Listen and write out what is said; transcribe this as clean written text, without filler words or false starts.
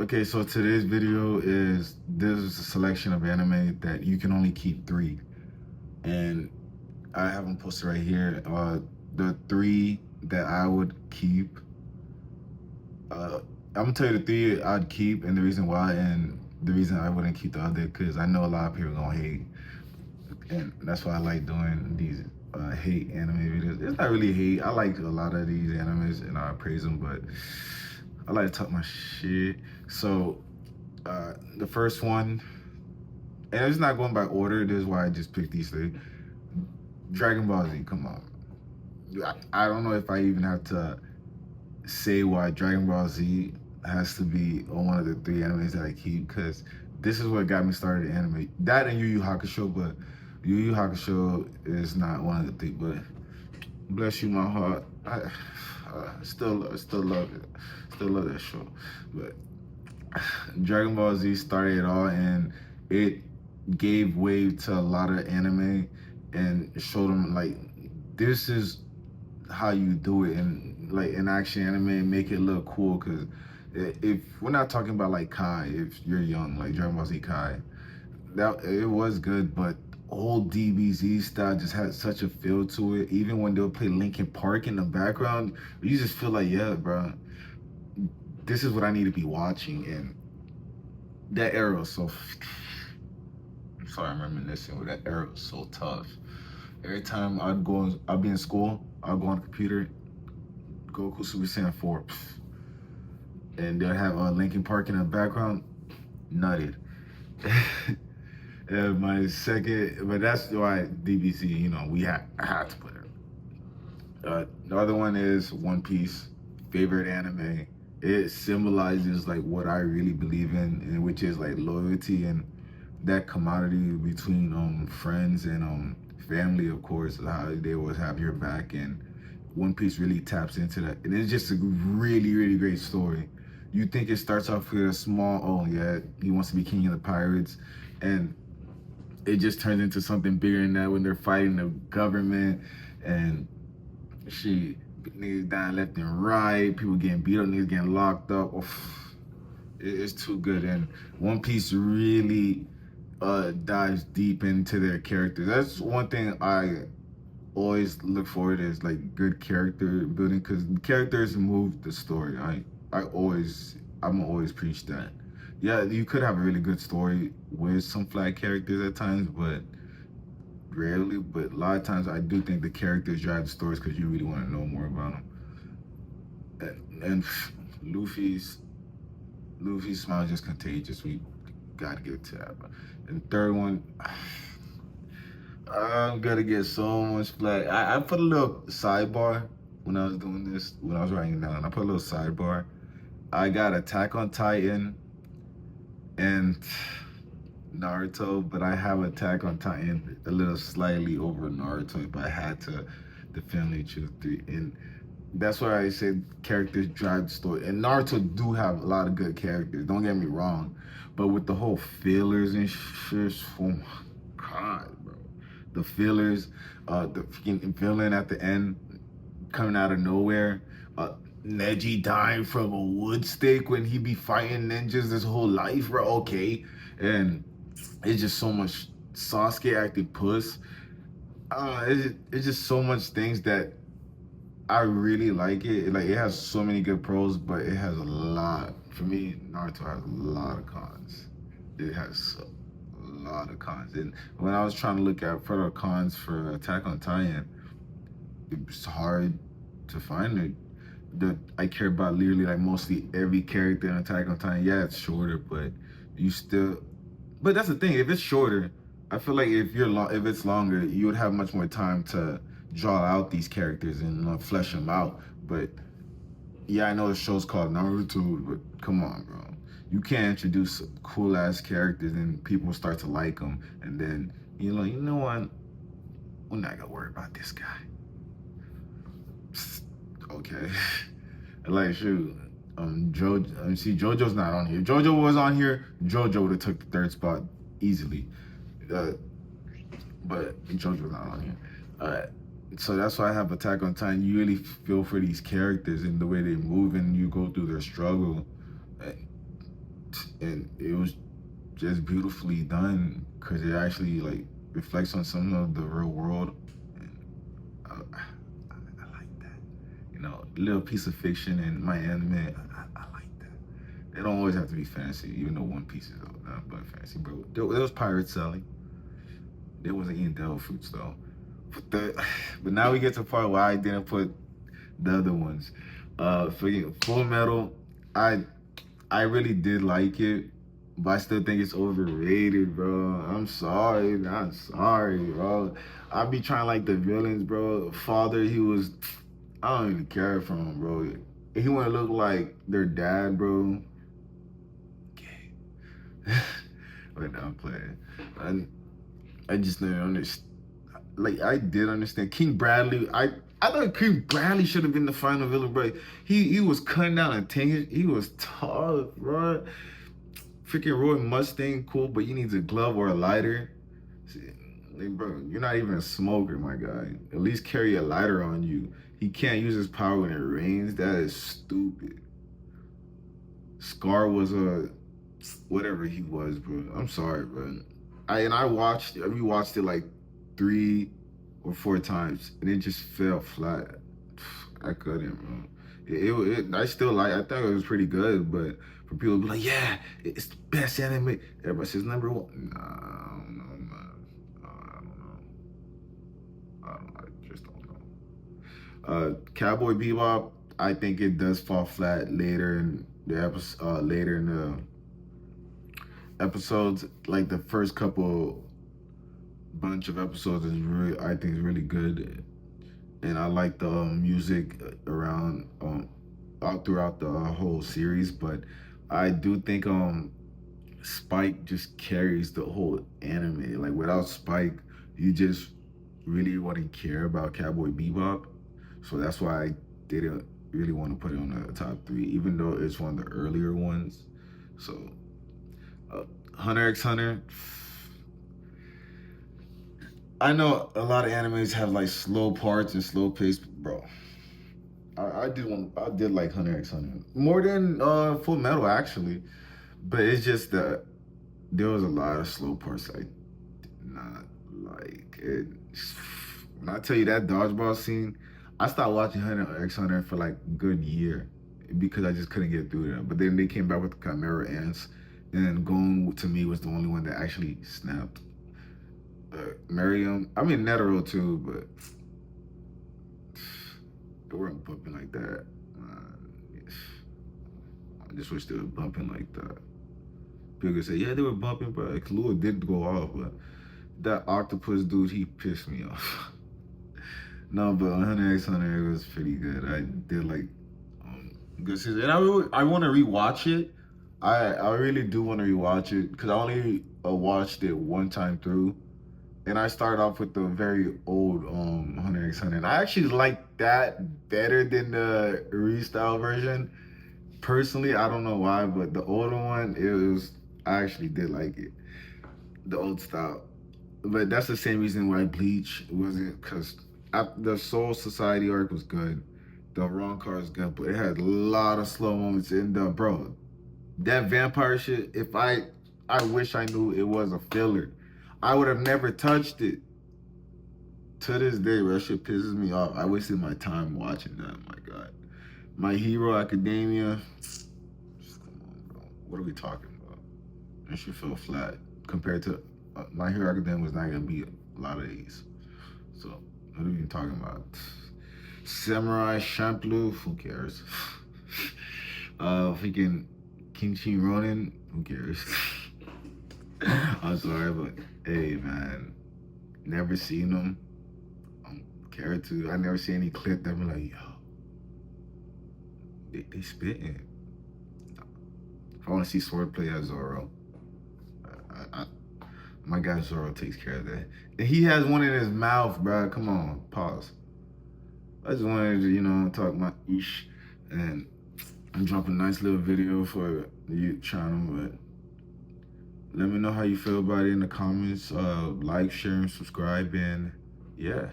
Okay, so today's video is there's a selection of anime that you can only keep three, and I have them posted right here. The three that I would keep. I'm gonna tell you the three I'd keep and the reason why, and the reason I wouldn't keep the other because I know a lot of people gonna hate, and that's why I like doing these hate anime videos. It's not really hate. I like a lot of these animes and I praise them, but I like to talk my shit. So the first one, and it's not going by order. This is why I just picked these three. Dragon Ball Z. Come on. I don't know if I even have to say why Dragon Ball Z has to be on one of the three animes that I keep, because this is what got me started in anime. That and Yu Yu Hakusho, but Yu Yu Hakusho is not one of the three. But bless you, my heart. I still love it. Still love that show. But Dragon Ball Z started it all, and it gave way to a lot of anime and showed them like this is how you do it in like in action anime and make it look cool. Because if we're not talking about like Kai, if you're young, like Dragon Ball Z Kai, that it was good, but old DBZ style just had such a feel to it. Even when they'll play Linkin Park in the background, you just feel like, yeah, bro, this is what I need to be watching. And that era was so. I'm sorry, I'm reminiscing, but that era was so tough. Every time I'd be in school, I'd go on the computer, Goku Super Saiyan 4, and they'd have Linkin Park in the background, nutted. And my second, but that's why DBC, I had to put it. The other one is One Piece, favorite anime. It symbolizes like what I really believe in, and which is like loyalty and that commodity between friends and family, of course, how they always have your back. And One Piece really taps into that, and it's just a really great story. You think it starts off with a small, oh yeah, he wants to be king of the pirates, and it just turns into something bigger than that when they're fighting the government, and she niggas dying left and right, people getting beat up, niggas getting locked up. Oof, it's too good. And One Piece really dives deep into their characters. That's one thing I always look forward to, is like good character building, because the characters move the story. I'm always preach that. Yeah, you could have a really good story with some flat characters at times, but rarely. But a lot of times, I do think the characters drive the stories because you really want to know more about them. And Luffy's Luffy's smile is just contagious. We gotta get to that. And third one, I'm gonna get so much flack. I put a little sidebar when I was doing this, when I was writing it down. I put a little sidebar. I got Attack on Titan and Naruto, but I have Attack on Titan a little slightly over Naruto, but I had to definitely choose three. And that's why I said characters drive the story. And Naruto do have a lot of good characters, don't get me wrong. But with the whole fillers and shit, oh my god, bro. The fillers, the freaking villain at the end coming out of nowhere. Neji dying from a wood stake when he be fighting ninjas his whole life, bro. Okay. And it's just so much Sasuke acting puss. It's just so much things that I really like it. Like it has so many good pros, but it has a lot. For me, Naruto has a lot of cons. It has a lot of cons. And when I was trying to look at further cons for Attack on Titan, it's hard to find it. I care about literally like mostly every character in Attack on Titan. Yeah, it's shorter, but you still. But that's the thing. If it's shorter, I feel like if it's longer, you would have much more time to draw out these characters and flesh them out. But yeah, I know the show's called Naruto, but come on, bro. You can't introduce cool ass characters and people start to like them, and then you're like, you know what? We're not gonna worry about this guy. Okay. Like shoot. JoJo's not on here. JoJo was on here. JoJo would have took the third spot easily. But JoJo's not on here. So that's why I have Attack on Titan. You really feel for these characters and the way they move and you go through their struggle. and it was just beautifully done because it actually like reflects on some of the real world. And I like that. You know, a little piece of fiction in my anime. I like that. They don't always have to be fancy, even though One Piece is not but fancy, bro. There was pirates selling. There wasn't eating devil fruits though. But now we get to the part where I didn't put the other ones. For Full Metal, I really did like it, but I still think it's overrated, bro. I'm sorry, bro. I be trying like the villains, bro. Father, I don't even care for him, bro. He wanna look like their dad, bro. Okay. Wait, no, I'm playing. I just didn't understand. Like, I did understand King Bradley. I thought King Bradley should have been the final villain, bro. He was cutting down and taking. He was tough, bro. Freaking Roy Mustang, cool, but you need a glove or a lighter. Like, bro, you're not even a smoker, my guy. At least carry a lighter on you. He can't use his power when it rains. That is stupid. Scar was a whatever he was, bro. I'm sorry, bro. I rewatched it like 3 or 4 times, and it just fell flat. I couldn't, bro. I still like. I thought it was pretty good, but for people to be like, yeah, it's the best anime. Everybody says number 1. Nah, I don't know, man. I don't know. I just don't know. Cowboy Bebop, I think it does fall flat later in the episode. Later in the episodes, like the first couple bunch of episodes is really, I think, is really good, and I like the music around out throughout the whole series. But I do think Spike just carries the whole anime. Like without Spike, you just really wouldn't care about Cowboy Bebop. So that's why I didn't really want to put it on the top 3, even though it's one of the earlier ones. So Hunter x Hunter. I know a lot of animes have like slow parts and slow pace, bro. I did like Hunter x Hunter more than Full Metal actually, but it's just that there was a lot of slow parts I did not like. When I tell you that dodgeball scene, I stopped watching Hunter x Hunter for like a good year because I just couldn't get through them. But then they came back with the Chimera Ants, and then Gon to me was the only one that actually snapped. Miriam, I mean Netero too, but they weren't bumping like that. I just wish they were bumping like that. People say, yeah, they were bumping, but Kahlua did go off, but that octopus dude, he pissed me off. No, but Hunter x Hunter, it was pretty good. I did like good season, and I want to rewatch it. I really do want to rewatch it because I only watched it one time through. And I started off with the very old Hunter x Hunter. And I actually like that better than the restyle version. Personally, I don't know why, but the older one, I actually did like it. The old style. But that's the same reason why Bleach wasn't, because the Soul Society arc was good. The Wrong Car is good, but it had a lot of slow moments in the, bro, that vampire shit, I wish I knew it was a filler. I would have never touched it. To this day, bro, that shit pisses me off. I wasted my time watching that. My God. My Hero Academia. Come on, bro. What are we talking about? That shit fell flat compared to My Hero Academia was not gonna be a lot of these. So what are we even talking about? Samurai Champloo. Who cares? Freaking Kenshin Ronin. Who cares? I'm sorry, but hey, man, never seen them. Care to? I never see any clip that be like, yo, they spitting. If I want to see swordplay as Zoro, my guy Zoro takes care of that. And he has one in his mouth, bro. Come on, pause. I just wanted to, talk my ish, and I'm dropping a nice little video for the YouTube channel, but let me know how you feel about it in the comments. Like, share, and subscribe, and yeah.